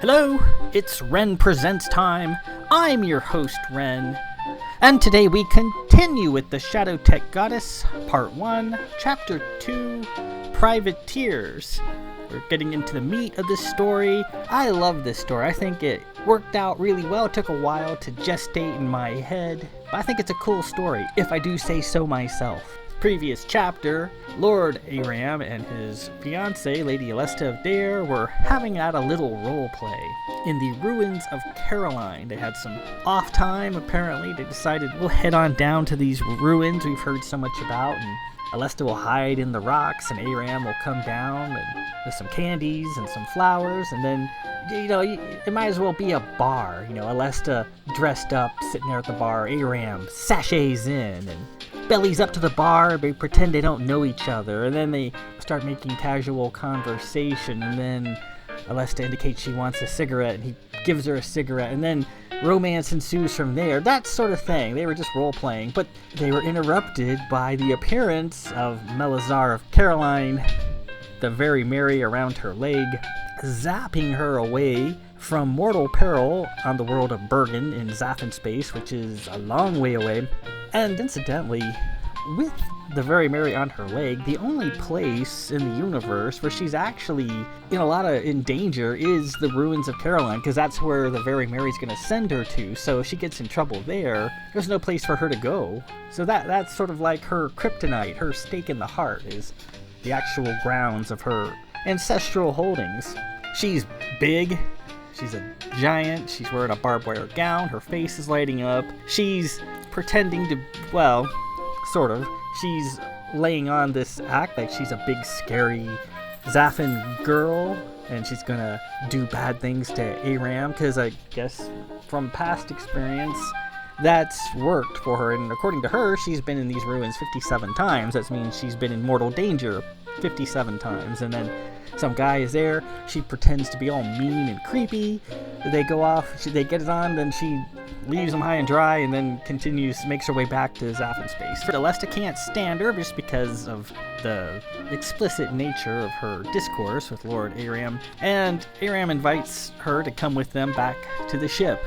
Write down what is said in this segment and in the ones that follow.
Hello, it's Ren Presents time. I'm your host, Ren. And today we continue with the Shadow Tech Goddess, Part 1, Chapter 2, Privateers. We're getting into the meat of this story. I love this story. I think it worked out really well. It took a while to gestate in my head, but I think it's a cool story, if I do say so myself. Previous chapter, Lord Aram and his fiancée, Lady Alesta of Dare, were having out a little role play in the ruins of Caroline. They had some off time, apparently. They decided, we'll head on down to these ruins we've heard so much about, and Alesta will hide in the rocks, and Aram will come down and with some candies and some flowers, and then, it might as well be a bar. Alesta dressed up, sitting there at the bar. Aram sachets in and bellies up to the bar. They pretend they don't know each other, and then they start making casual conversation, and then Alesta indicates she wants a cigarette, and he gives her a cigarette, and then romance ensues from there. That sort of thing. They were just role-playing, but they were interrupted by the appearance of Melazar of Caroline, the very merry around her leg, zapping her away from mortal peril on the world of Bergen in Zaffin space, which is a long way away. And incidentally, with the very merry on her leg, the only place in the universe where she's actually in danger is the ruins of Caroline, because that's where the very merry's going to send her to. So if she gets in trouble there, there's no place for her to go. So that's sort of like her kryptonite, her stake in the heart, is the actual grounds of her ancestral holdings. She's big. She's a giant. She's wearing a barbed wire gown. Her face is lighting up. She's pretending to, sort of. She's laying on this act like she's a big, scary Zaffin girl, and she's gonna do bad things to Aram, because I guess from past experience, that's worked for her. And according to her, she's been in these ruins 57 times. That means she's been in mortal danger 57 times. And then some guy is there. She pretends to be all mean and creepy. They go off. They get it on. Then she leaves them high and dry, and then makes her way back to Zaffin space. Alesta can't stand her just because of the explicit nature of her discourse with Lord Aram. And Aram invites her to come with them back to the ship,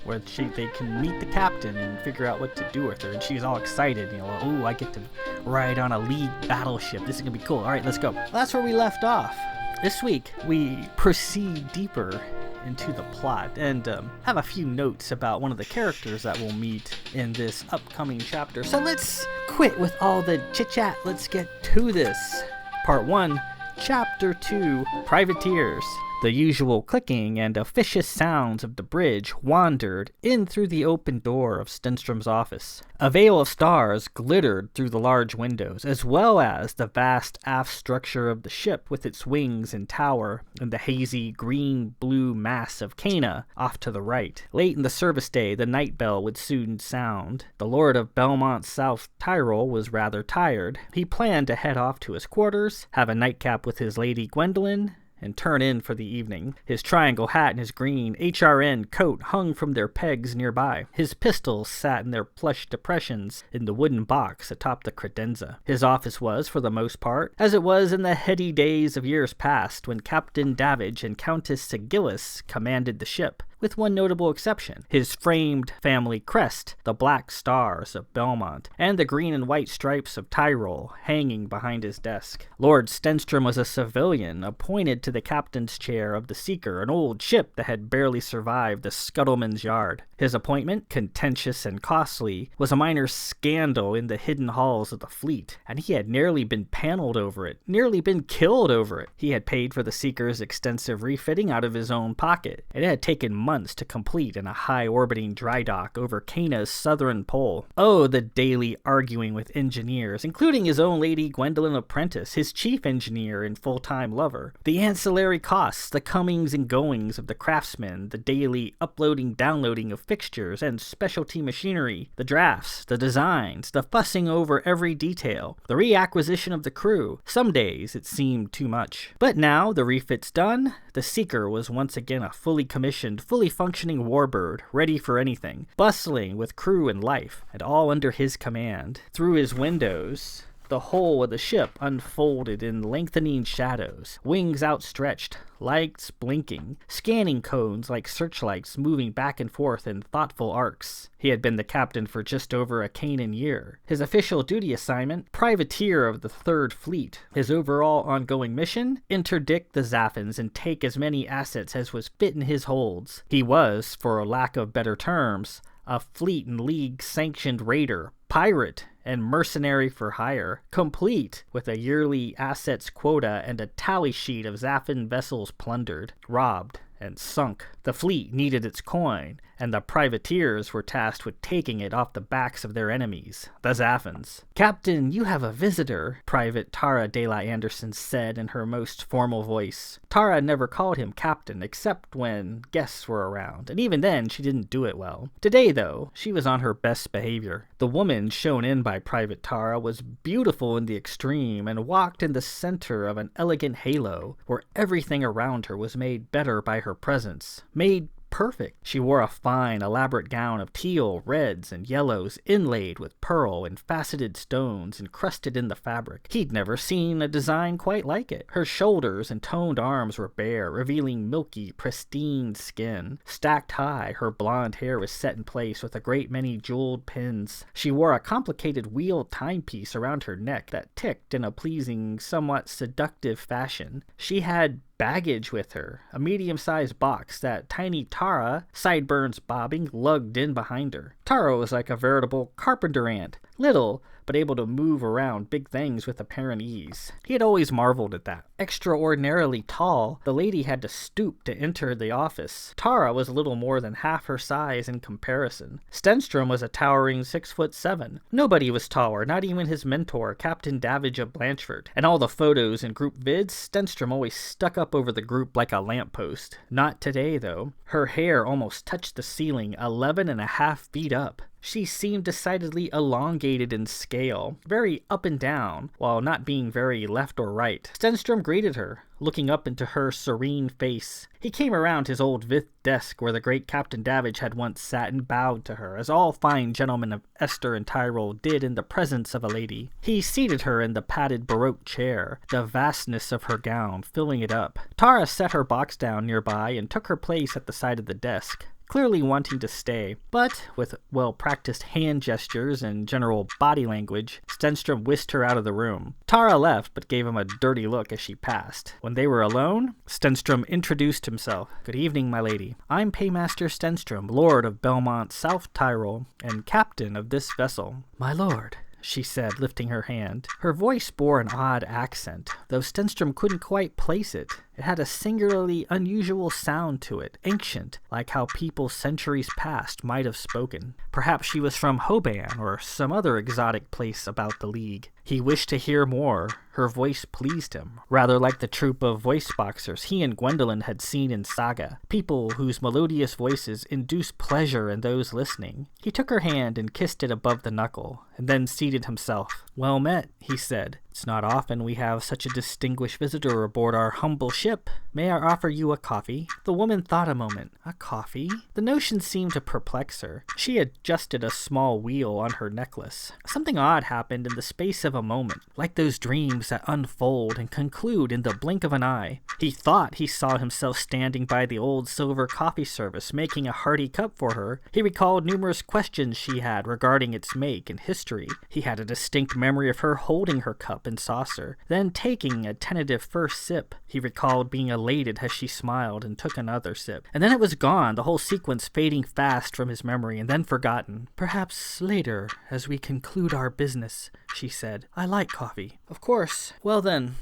where they can meet the captain and figure out what to do with her. And she's all excited, oh, I get to ride on a League battleship. This is gonna be cool. All right, let's go. Well, that's where we left off. This week, we proceed deeper into the plot and have a few notes about one of the characters that we'll meet in this upcoming chapter. So let's quit with all the chit-chat. Let's get to this. Part 1, Chapter 2, Privateers. The usual clicking and officious sounds of the bridge wandered in through the open door of Stenstrom's office. A veil of stars glittered through the large windows, as well as the vast aft structure of the ship with its wings and tower, and the hazy green-blue mass of Cana off to the right. Late in the service day, the night bell would soon sound. The Lord of Belmont South Tyrol was rather tired. He planned to head off to his quarters, have a nightcap with his Lady Gwendolyn, and turn in for the evening. His triangle hat and his green HRN coat hung from their pegs nearby. His pistols sat in their plush depressions in the wooden box atop the credenza. His office was, for the most part, as it was in the heady days of years past when Captain Davidge and Countess Sigillis commanded the ship, with one notable exception: his framed family crest, the black stars of Belmont, and the green and white stripes of Tyrol hanging behind his desk. Lord Stenstrom was a civilian, appointed to the captain's chair of the Seeker, an old ship that had barely survived the scuttleman's yard. His appointment, contentious and costly, was a minor scandal in the hidden halls of the fleet, and he had nearly been paneled over it, nearly been killed over it. He had paid for the Seeker's extensive refitting out of his own pocket, and it had taken months to complete in a high-orbiting dry dock over Cana's southern pole. Oh, the daily arguing with engineers, including his own Lady Gwendolyn Apprentice, his chief engineer and full-time lover. The ancillary costs, the comings and goings of the craftsmen, the daily uploading, downloading of fixtures and specialty machinery, the drafts, the designs, the fussing over every detail, the reacquisition of the crew. Some days it seemed too much. But now, the refit's done, the Seeker was once again a fully commissioned, fully functioning warbird, ready for anything, bustling with crew and life, and all under his command. Through his windows, The whole of the ship unfolded in lengthening shadows, wings outstretched, lights blinking, scanning cones like searchlights moving back and forth in thoughtful arcs. He had been the captain for just over a Canaan year. His official duty assignment, privateer of the 3rd Fleet. His overall ongoing mission, interdict the Zaffins and take as many assets as was fit in his holds. He was, for lack of better terms, a Fleet and League sanctioned raider, pirate, and mercenary for hire, complete with a yearly assets quota and a tally sheet of Zaffin vessels plundered, robbed, and sunk. The fleet needed its coin, and the privateers were tasked with taking it off the backs of their enemies, the Zaffins. "Captain, you have a visitor," Private Tara de la Anderson said in her most formal voice. Tara never called him captain except when guests were around, and even then she didn't do it well. Today, though, she was on her best behavior. The woman shown in by Private Tara was beautiful in the extreme and walked in the center of an elegant halo, where everything around her was made better by her presence. Made perfect. She wore a fine, elaborate gown of teal, reds, and yellows inlaid with pearl and faceted stones encrusted in the fabric. He'd never seen a design quite like it. Her shoulders and toned arms were bare, revealing milky, pristine skin. Stacked high, her blonde hair was set in place with a great many jeweled pins. She wore a complicated wheeled timepiece around her neck that ticked in a pleasing, somewhat seductive fashion. She had baggage with her, a medium-sized box that tiny Tara, sideburns bobbing, lugged in behind her. Tara was like a veritable carpenter ant, little, but able to move around big things with apparent ease. He had always marveled at that. Extraordinarily tall, the lady had to stoop to enter the office. Tara was a little more than half her size in comparison. Stenstrom was a towering 6'7". Nobody was taller, not even his mentor, Captain Davidge of Blanchford. And all the photos and group vids, Stenstrom always stuck up over the group like a lamppost. Not today, though. Her hair almost touched the ceiling, 11.5 feet up. She seemed decidedly elongated in scale, very up and down, while not being very left or right. Stenstrom greeted her, looking up into her serene face. He came around his old Vith desk where the great Captain Davidge had once sat and bowed to her, as all fine gentlemen of Esther and Tyrol did in the presence of a lady. He seated her in the padded Baroque chair, the vastness of her gown filling it up. Tara set her box down nearby and took her place at the side of the desk, clearly wanting to stay, but with well-practiced hand gestures and general body language, Stenstrom whisked her out of the room. Tara left, but gave him a dirty look as she passed. When they were alone, Stenstrom introduced himself. "Good evening, my lady. I'm Paymaster Stenstrom, Lord of Belmont, South Tyrol, and captain of this vessel." "My lord," she said, lifting her hand. Her voice bore an odd accent, though Stenstrom couldn't quite place it. It had a singularly unusual sound to it, ancient, like how people centuries past might have spoken. Perhaps she was from Hoban or some other exotic place about the League. He wished to hear more. Her voice pleased him, rather like the troupe of voice boxers he and Gwendolyn had seen in Saga, people whose melodious voices induced pleasure in those listening. He took her hand and kissed it above the knuckle, and then seated himself. "Well met," he said. "It's not often we have such a distinguished visitor aboard our humble ship. May I offer you a coffee?" The woman thought a moment. A coffee? The notion seemed to perplex her. She adjusted a small wheel on her necklace. Something odd happened in the space of a moment, like those dreams that unfold and conclude in the blink of an eye. He thought he saw himself standing by the old silver coffee service, making a hearty cup for her. He recalled numerous questions she had regarding its make and history. He had a distinct memory of her holding her cup and saucer, then taking a tentative first sip. He recalled being elated as she smiled and took another sip. And then it was gone, the whole sequence fading fast from his memory and then forgotten. "Perhaps later, as we conclude our business," she said. "I like coffee." "Of course. Well then,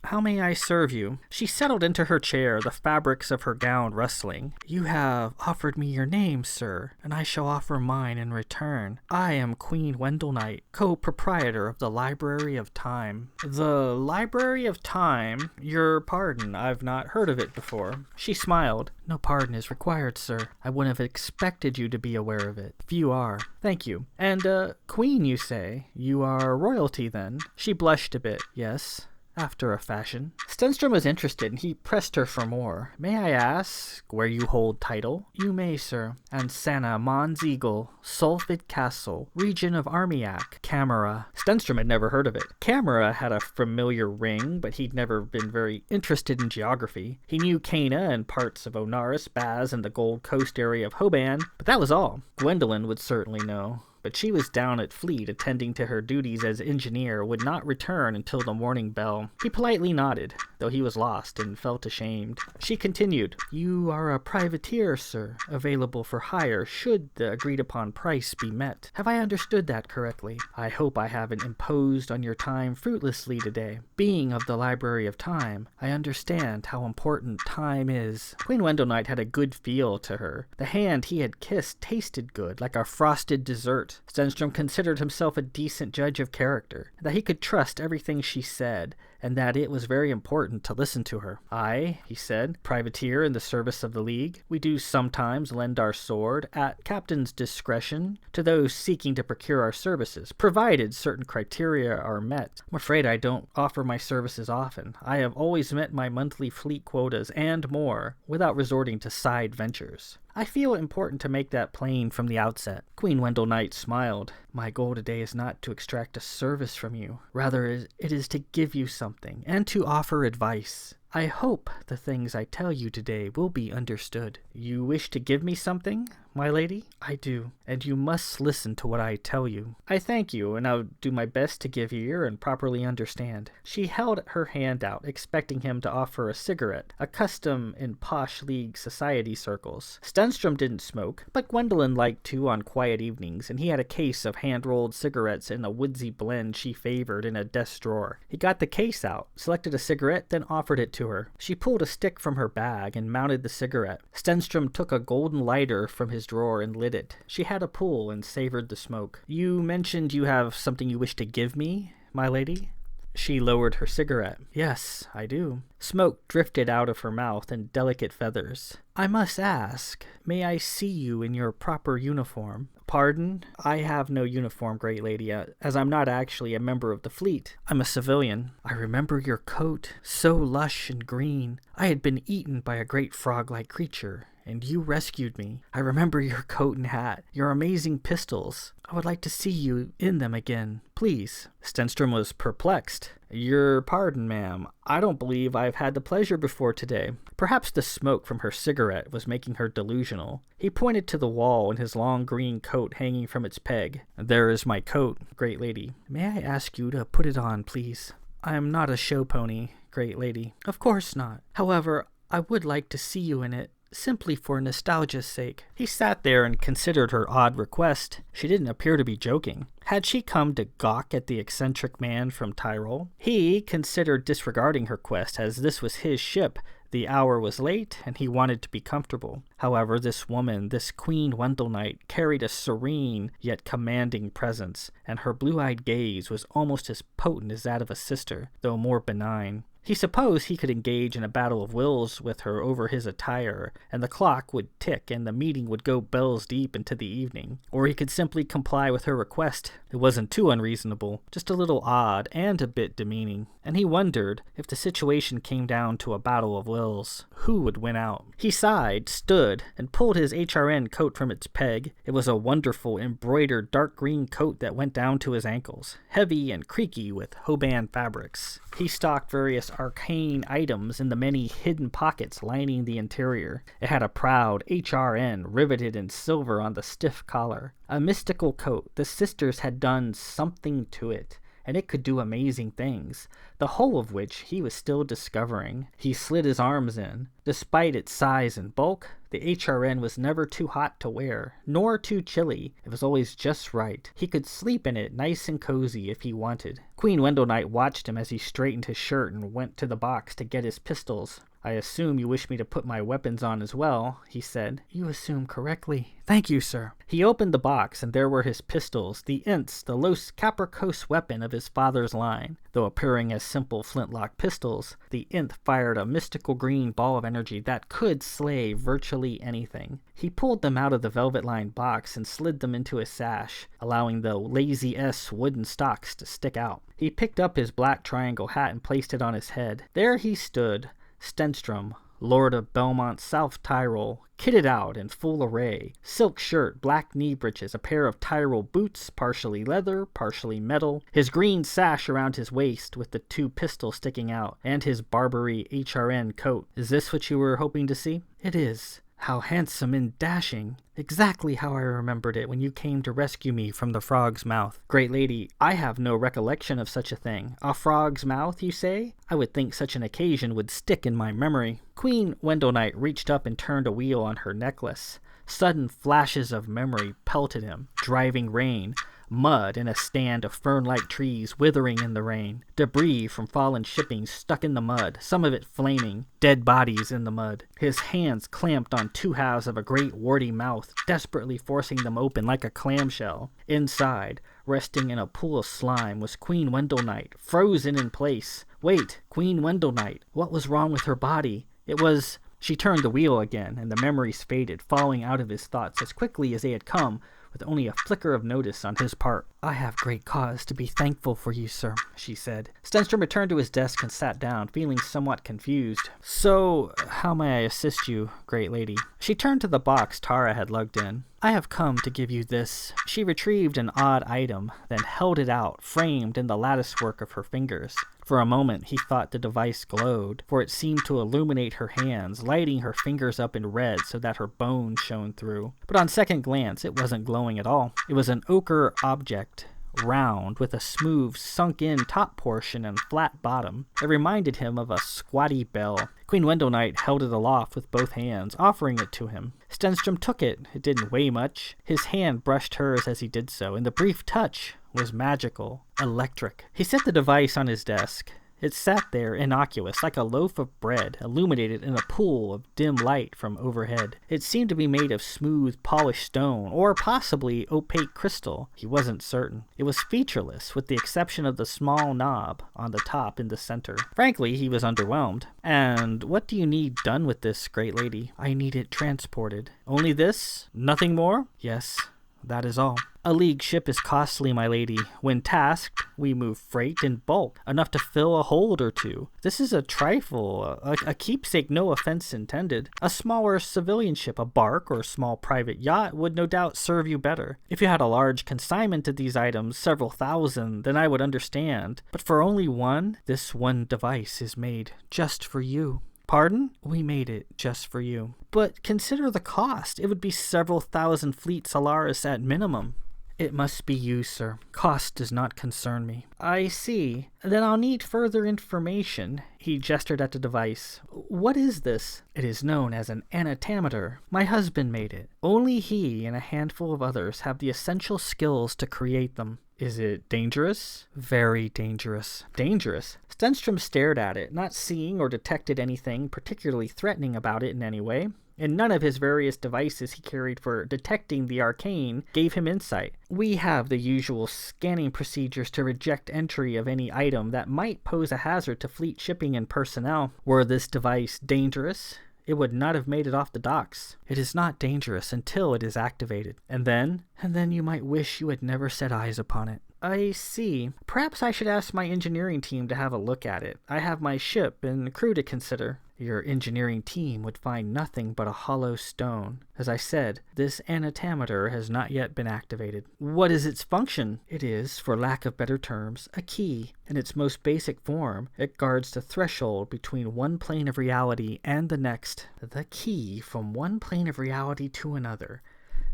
how may I serve you?" She settled into her chair, the fabrics of her gown rustling. "You have offered me your name, sir, and I shall offer mine in return. I am Queen Wendell Knight, co-proprietor of the Library of Time." "The Library of Time? Your pardon, I've not heard of it before." She smiled. "No pardon is required, sir. I wouldn't have expected you to be aware of it. Few are." "Thank you. And, Queen, you say? You are royalty, then?" She blushed a bit. "Yes. after a fashion. Stenstrom was interested, and he pressed her for more. May I ask where you hold title? You may, sir. Ansana Mons Eagle, Sulfid Castle, region of Armiac, Camera. Stenstrom had never heard of it. Camera had a familiar ring, but he'd never been very interested in geography. He knew Cana and parts of Onaris, Baz, and the Gold Coast area of Hoban, but that was all. Gwendolyn would certainly know. But she was down at Fleet attending to her duties as engineer, would not return until the morning bell. He politely nodded, though he was lost and felt ashamed. She continued, You are a privateer, sir, available for hire should the agreed-upon price be met. Have I understood that correctly? I hope I haven't imposed on your time fruitlessly today. Being of the Library of Time, I understand how important time is. Queen Wendelnight had a good feel to her. The hand he had kissed tasted good, like a frosted dessert. Stenstrom considered himself a decent judge of character, that he could trust everything she said, and that it was very important to listen to her. I, he said, privateer in the service of the League. We do sometimes lend our sword, at captain's discretion, to those seeking to procure our services, provided certain criteria are met. I'm afraid I don't offer my services often. I have always met my monthly fleet quotas and more, without resorting to side ventures. I feel it important to make that plain from the outset. Queen Wendelnight smiled. My goal today is not to extract a service from you. Rather, it is to give you something, and to offer advice. I hope the things I tell you today will be understood. You wish to give me something, my lady? I do, and you must listen to what I tell you. I thank you, and I'll do my best to give ear and properly understand. She held her hand out, expecting him to offer a cigarette, a custom in posh league society circles. Stenstrom didn't smoke, but Gwendolyn liked to on quiet evenings, and he had a case of hand-rolled cigarettes in a woodsy blend she favored in a desk drawer. He got the case out, selected a cigarette, then offered it to her. She pulled a stick from her bag and mounted the cigarette. Stenstrom took a golden lighter from his drawer and lit it. She had a pull and savored the smoke. You mentioned you have something you wish to give me, my lady? She lowered her cigarette. Yes, I do. Smoke drifted out of her mouth in delicate feathers. I must ask, may I see you in your proper uniform? Pardon? I have no uniform, great lady, as I'm not actually a member of the fleet. I'm a civilian. I remember your coat, so lush and green. I had been eaten by a great frog-like creature, and you rescued me. I remember your coat and hat, your amazing pistols. I would like to see you in them again, please. Stenstrom was perplexed. Your pardon, ma'am. I don't believe I've had the pleasure before today. Perhaps the smoke from her cigarette was making her delusional. He pointed to the wall and his long green coat hanging from its peg. There is my coat, great lady. May I ask you to put it on, please? I am not a show pony, great lady. Of course not. However, I would like to see you in it, simply for nostalgia's sake. He sat there and considered her odd request. She didn't appear to be joking. Had she come to gawk at the eccentric man from Tyrol? He considered disregarding her quest, as this was his ship. The hour was late, and he wanted to be comfortable. However, this woman, this Queen Wendelnight, carried a serene yet commanding presence, and her blue-eyed gaze was almost as potent as that of a sister, though more benign. He supposed he could engage in a battle of wills with her over his attire, and the clock would tick and the meeting would go bells deep into the evening. Or he could simply comply with her request. It wasn't too unreasonable, just a little odd and a bit demeaning. And he wondered, if the situation came down to a battle of wills, who would win out? He sighed, stood, and pulled his HRN coat from its peg. It was a wonderful embroidered dark green coat that went down to his ankles, heavy and creaky with Hoban fabrics. He stocked various arcane items in the many hidden pockets lining the interior. It had a proud HRN riveted in silver on the stiff collar. A mystical coat. The sisters had done something to it, and it could do amazing things, the whole of which he was still discovering. He slid his arms in. Despite its size and bulk, the HRN was never too hot to wear, nor too chilly. It was always just right. He could sleep in it nice and cozy if he wanted. Queen Wendelnight watched him as he straightened his shirt and went to the box to get his pistols. I assume you wish me to put my weapons on as well, he said. You assume correctly. Thank you, sir. He opened the box, and there were his pistols, the Ints, the Los Capricos weapon of his father's line. Though appearing as simple flintlock pistols, the Int fired a mystical green ball of energy that could slay virtually literally anything. He pulled them out of the velvet-lined box and slid them into his sash, allowing the Lazy S wooden stocks to stick out. He picked up his black triangle hat and placed it on his head. There he stood, Stenstrom, Lord of Belmont, South Tyrol, kitted out in full array. Silk shirt, black knee breeches, a pair of Tyrol boots, partially leather, partially metal, his green sash around his waist with the 2 pistols sticking out, and his Barbary HRN coat. Is this what you were hoping to see? It is. How handsome and dashing. Exactly how I remembered it when you came to rescue me from the frog's mouth. Great lady, I have no recollection of such a thing. A frog's mouth, you say? I would think such an occasion would stick in my memory. Queen Wendelknight reached up and turned a wheel on her necklace. Sudden flashes of memory pelted him. Driving rain. Mud in a stand of fern-like trees withering in the rain. Debris from fallen shipping stuck in the mud, some of it flaming. Dead bodies in the mud. His hands clamped on 2 halves of a great warty mouth, desperately forcing them open like a clamshell. Inside, resting in a pool of slime, was Queen Wendelknight, frozen in place. Wait, Queen Wendelknight. What was wrong with her body? It was... She turned the wheel again, and the memories faded, falling out of his thoughts as quickly as they had come, with only a flicker of notice on his part. I have great cause to be thankful for you, sir, she said. Stenstrom returned to his desk and sat down, feeling somewhat confused. So, how may I assist you, great lady? She turned to the box Tara had lugged in. I have come to give you this. She retrieved an odd item, then held it out, framed in the latticework of her fingers. For a moment he thought the device glowed, for it seemed to illuminate her hands, lighting her fingers up in red so that her bones shone through. But on second glance it wasn't glowing at all. It was an ochre object, round, with a smooth, sunk-in top portion and flat bottom. It reminded him of a squatty bell. Queen Wendelknight held it aloft with both hands, offering it to him. Stenstrom took it. It didn't weigh much. His hand brushed hers as he did so, and the brief touch was magical, electric. He set the device on his desk. It sat there, innocuous, like a loaf of bread, illuminated in a pool of dim light from overhead. It seemed to be made of smooth, polished stone, or possibly opaque crystal. He wasn't certain. It was featureless, with the exception of the small knob on the top in the center. Frankly, he was underwhelmed. And what do you need done with this, great lady? I need it transported. Only this? Nothing more? Yes, that is all. A league ship is costly, my lady. When tasked, we move freight in bulk, enough to fill a hold or 2. This is a trifle, a keepsake, no offense intended. A smaller civilian ship, a bark or small private yacht, would no doubt serve you better. If you had a large consignment of these items, several thousand, then I would understand. But for only one, this one device is made just for you. Pardon? We made it just for you. But consider the cost. It would be several thousand fleet Solaris at minimum. It must be you, sir. Cost does not concern me. I see. Then I'll need further information. He gestured at the device. What is this? It is known as an anatometer. My husband made it. Only he and a handful of others have the essential skills to create them. Is it dangerous? Very dangerous. Dangerous? Stenstrom stared at it, not seeing or detected anything particularly threatening about it in any way. And none of his various devices he carried for detecting the arcane gave him insight. We have the usual scanning procedures to reject entry of any item that might pose a hazard to fleet shipping and personnel. Were this device dangerous, it would not have made it off the docks. It is not dangerous until it is activated. And then you might wish you had never set eyes upon it. I see. Perhaps I should ask my engineering team to have a look at it. I have my ship and crew to consider. Your engineering team would find nothing but a hollow stone. As I said, this anatometer has not yet been activated. What is its function? It is, for lack of better terms, a key. In its most basic form, it guards the threshold between one plane of reality and the next. The key from one plane of reality to another.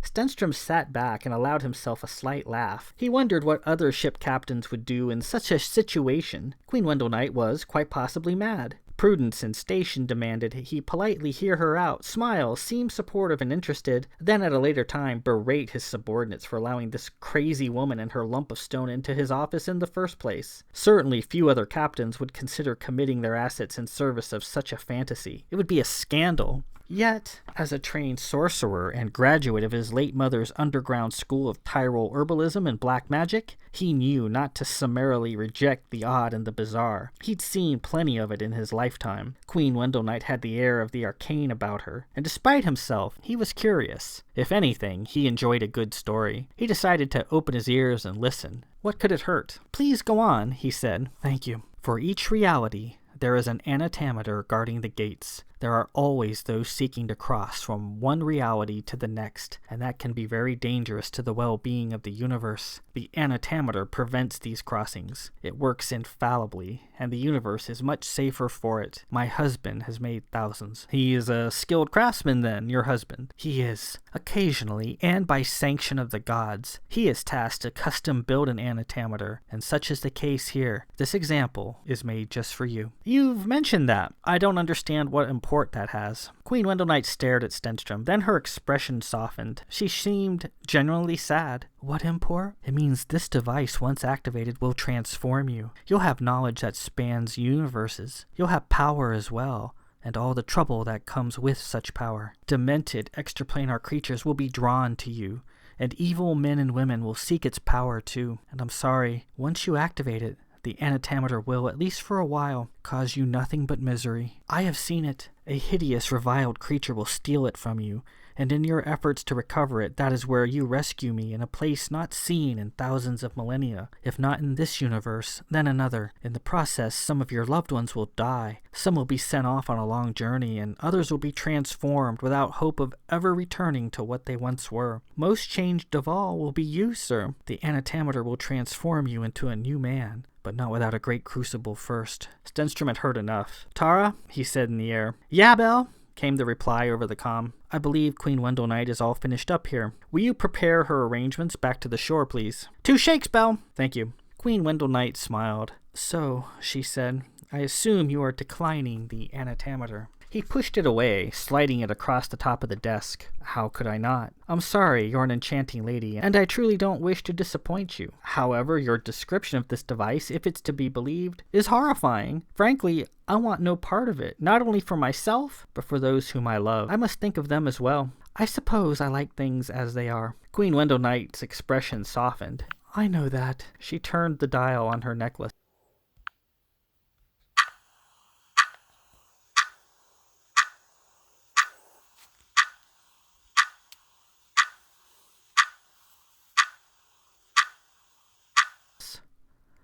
Stenstrom sat back and allowed himself a slight laugh. He wondered what other ship captains would do in such a situation. Queen Wendelknight was, quite possibly, mad. Prudence and station demanded he politely hear her out, smile, seem supportive and interested, then at a later time berate his subordinates for allowing this crazy woman and her lump of stone into his office in the first place. Certainly few other captains would consider committing their assets in service of such a fantasy. It would be a scandal. Yet, as a trained sorcerer and graduate of his late mother's underground school of Tyrol herbalism and black magic, he knew not to summarily reject the odd and the bizarre. He'd seen plenty of it in his lifetime. Queen Wendelnight had the air of the arcane about her, and despite himself, he was curious. If anything, he enjoyed a good story. He decided to open his ears and listen. What could it hurt? Please go on, he said. Thank you. For each reality, there is an antimatter guarding the gates. There are always those seeking to cross from one reality to the next, and that can be very dangerous to the well-being of the universe. The antimatter prevents these crossings. It works infallibly, and the universe is much safer for it. My husband has made thousands. He is a skilled craftsman then, your husband? He is. Occasionally, and by sanction of the gods, he is tasked to custom build an antimatter, and such is the case here. This example is made just for you. You've mentioned that. I don't understand what import that has. Queen Wendelnight stared at Stenstrom, then her expression softened. She seemed genuinely sad. What import? It means this device, once activated, will transform you. You'll have knowledge that spans universes. You'll have power as well, and all the trouble that comes with such power. Demented, extraplanar creatures will be drawn to you, and evil men and women will seek its power too. And I'm sorry, once you activate it, the antimatter will, at least for a while, cause you nothing but misery. I have seen it. A hideous, reviled creature will steal it from you, and in your efforts to recover it, that is where you rescue me in a place not seen in thousands of millennia. If not in this universe, then another. In the process, some of your loved ones will die. Some will be sent off on a long journey, and others will be transformed without hope of ever returning to what they once were. Most changed of all will be you, sir. The antimatter will transform you into a new man, but not without a great crucible first. Stenstrom had heard enough. Tara, he said in the air. Yeah, Belle, came the reply over the comm. I believe Queen Wendelnight is all finished up here. Will you prepare her arrangements back to the shore, please? 2 shakes, Belle. Thank you. Queen Wendelnight smiled. So, she said, I assume you are declining the antimatter. He pushed it away, sliding it across the top of the desk. How could I not? I'm sorry, you're an enchanting lady, and I truly don't wish to disappoint you. However, your description of this device, if it's to be believed, is horrifying. Frankly, I want no part of it, not only for myself, but for those whom I love. I must think of them as well. I suppose I like things as they are. Queen Wendelnight's expression softened. I know that. She turned the dial on her necklace.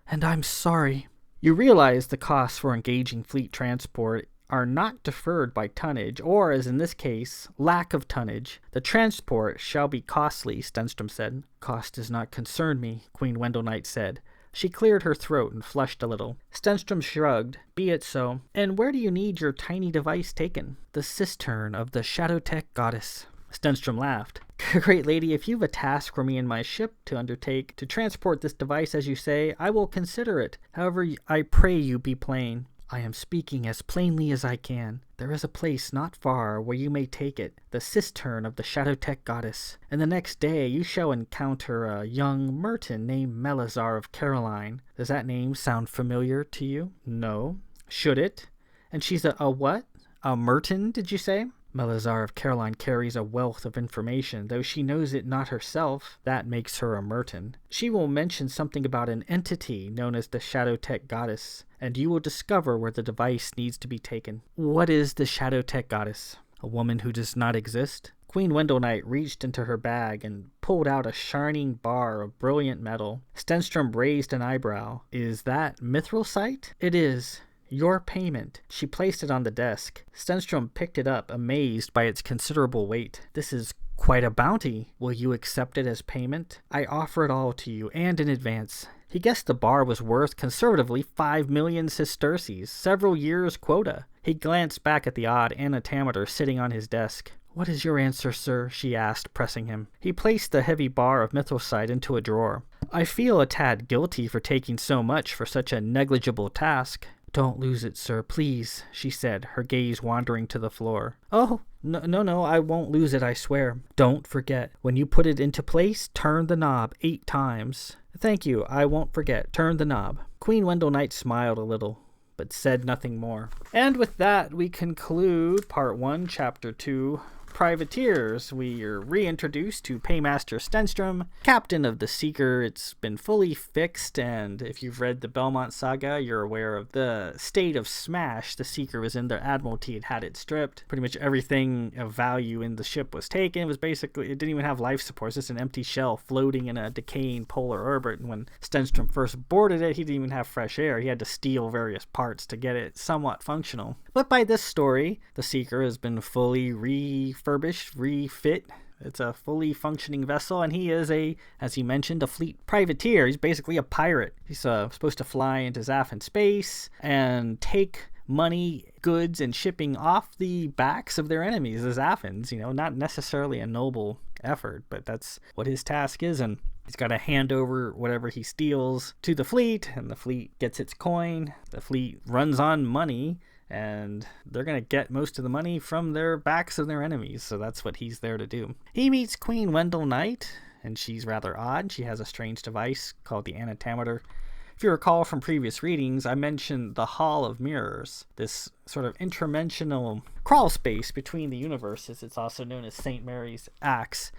And I'm sorry. You realize the costs for engaging fleet transport are not deferred by tonnage, or, as in this case, lack of tonnage. The transport shall be costly, Stenstrom said. Cost does not concern me, Queen Wendelnight said. She cleared her throat and flushed a little. Stenstrom shrugged. Be it so. And where do you need your tiny device taken? The cistern of the Shadowtech goddess. Stenstrom laughed. Great lady, if you've a task for me in my ship to undertake, to transport this device as you say, I will consider it. However, I pray you be plain. I am speaking as plainly as I can. There is a place not far where you may take it, the cistern of the Shadowtech goddess, and the next day you shall encounter a young Merton named Melazar of Caroline. Does that name sound familiar to you? No. Should it? And she's a what? A Merton, did you say? Melazar of Caroline carries a wealth of information, though she knows it not herself. That makes her a Merton. She will mention something about an entity known as the Shadowtech Goddess, and you will discover where the device needs to be taken. What is the Shadowtech Goddess? A woman who does not exist? Queen Wendelnight reached into her bag and pulled out a shining bar of brilliant metal. Stenstrom raised an eyebrow. Is that mithril? It is. Your payment. She placed it on the desk. Stenstrom picked it up, amazed by its considerable weight. This is quite a bounty. Will you accept it as payment? I offer it all to you, and in advance. He guessed the bar was worth, conservatively, 5 million sesterces, several years' quota. He glanced back at the odd antimatter sitting on his desk. What is your answer, sir? She asked, pressing him. He placed the heavy bar of mithril into a drawer. I feel a tad guilty for taking so much for such a negligible task. Don't lose it, sir, please, she said, her gaze wandering to the floor. Oh, no, I won't lose it, I swear. Don't forget, when you put it into place, turn the knob 8 times. Thank you, I won't forget. Turn the knob. Queen Wendelnight smiled a little. but said nothing more. And with that, we conclude Part 1, Chapter 2, Privateers. We are reintroduced to Paymaster Stenstrom, captain of the Seeker. It's been fully fixed, and if you've read the Belmont Saga, you're aware of the state of smash the Seeker was in. Their Admiralty had it stripped. Pretty much everything of value in the ship was taken. It was basically, it didn't even have life support. It's just an empty shell floating in a decaying polar orbit. And when Stenstrom first boarded it, he didn't even have fresh air. He had to steal various parts to get it somewhat functional. But by this story, the Seeker has been fully refurbished, refit. It's a fully functioning vessel, and he is as he mentioned, a fleet privateer. He's basically a pirate. He's supposed to fly into Zafin space and take money, goods, and shipping off the backs of their enemies, the Zafins. Not necessarily a noble effort, but that's what his task is, and he's got to hand over whatever he steals to the fleet, and the fleet gets its coin. The fleet runs on money, and they're going to get most of the money from their backs of their enemies, so that's what he's there to do. He meets Queen Wendell Knight, and she's rather odd. She has a strange device called the Antimatter. If you recall from previous readings, I mentioned the Hall of Mirrors, this sort of interdimensional crawl space between the universes. It's also known as St. Mary's Axe,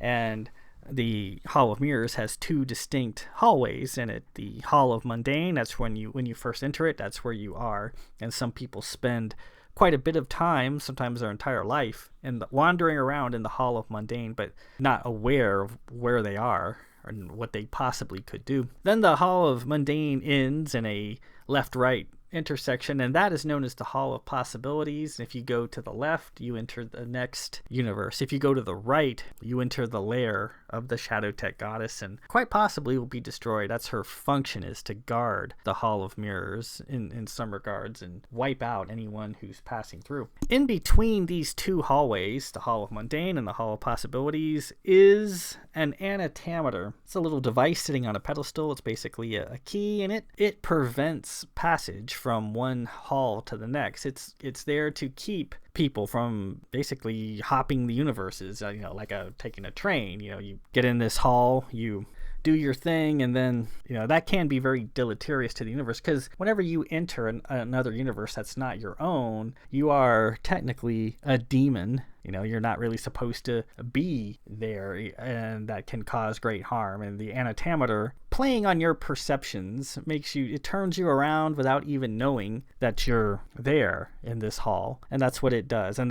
and the Hall of Mirrors has two distinct hallways in it. The Hall of Mundane, that's when you first enter it, that's where you are. And some people spend quite a bit of time, sometimes their entire life, wandering around in the Hall of Mundane, but not aware of where they are and what they possibly could do. Then the Hall of Mundane ends in a left-right intersection, and that is known as the Hall of Possibilities. If you go to the left, you enter the next universe. If you go to the right, you enter the lair of the Shadow Tech Goddess, and quite possibly will be destroyed. That's her function, is to guard the Hall of Mirrors in some regards and wipe out anyone who's passing through. In between these two hallways, the Hall of Mundane and the Hall of Possibilities, is an Antimatter. It's a little device sitting on a pedestal. It's basically a key, and it prevents passage from one hall to the next. It's there to keep people from basically hopping the universes, like taking a train. You get in this hall, you do your thing, and then that can be very deleterious to the universe, because whenever you enter another universe that's not your own, you are technically a demon. You're not really supposed to be there, and that can cause great harm. And the Antimatter, playing on your perceptions, it turns you around without even knowing that you're there in this hall. And that's what it does. And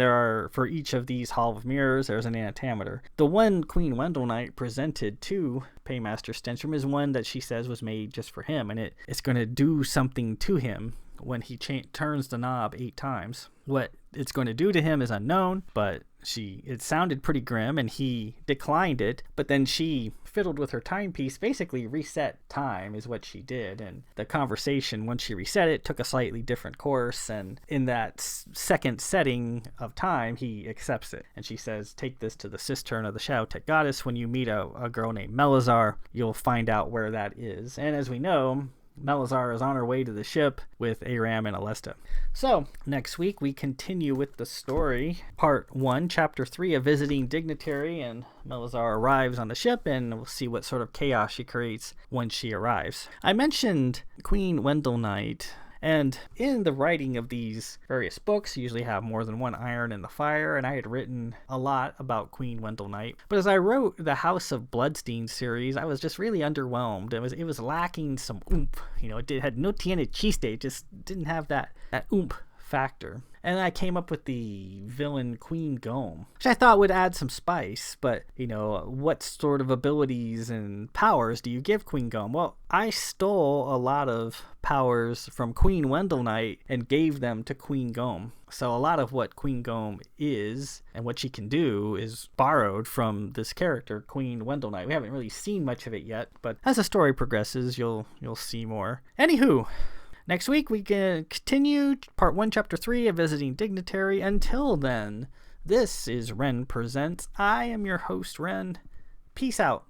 for each of these Hall of Mirrors, there's an Antimatter. The one Queen Wendell Knight presented to Paymaster Stenstrom is one that she says was made just for him, and it's going to do something to him when he turns the knob 8 times. What it's going to do to him is unknown, but it sounded pretty grim, and he declined it. But then she fiddled with her timepiece, basically reset time is what she did. And the conversation, once she reset it, took a slightly different course. And in that second setting of time, he accepts it. And she says, take this to the cistern of the Shadow Tech Goddess. When you meet a girl named Melazar, you'll find out where that is. And as we know, Melazar is on her way to the ship with Aram and Alesta. So, next week we continue with the story. Part 1, Chapter 3, A Visiting Dignitary, and Melazar arrives on the ship, and we'll see what sort of chaos she creates when she arrives. I mentioned Queen Wendell Knight, and in the writing of these various books, you usually have more than one iron in the fire, and I had written a lot about Queen Wendell Knight. But as I wrote the House of Bloodstein series, I was just really underwhelmed. It was lacking some oomph. It had no tiene chiste. It just didn't have that oomph factor. And I came up with the villain Queen Gome, which I thought would add some spice. But, what sort of abilities and powers do you give Queen Gome? Well, I stole a lot of powers from Queen Wendell Knight and gave them to Queen Gome. So a lot of what Queen Gome is and what she can do is borrowed from this character, Queen Wendell Knight. We haven't really seen much of it yet, but as the story progresses, you'll see more. Anywho, next week we can continue Part 1, Chapter 3, A Visiting Dignitary. Until then, this is Ren Presents. I am your host, Ren. Peace out.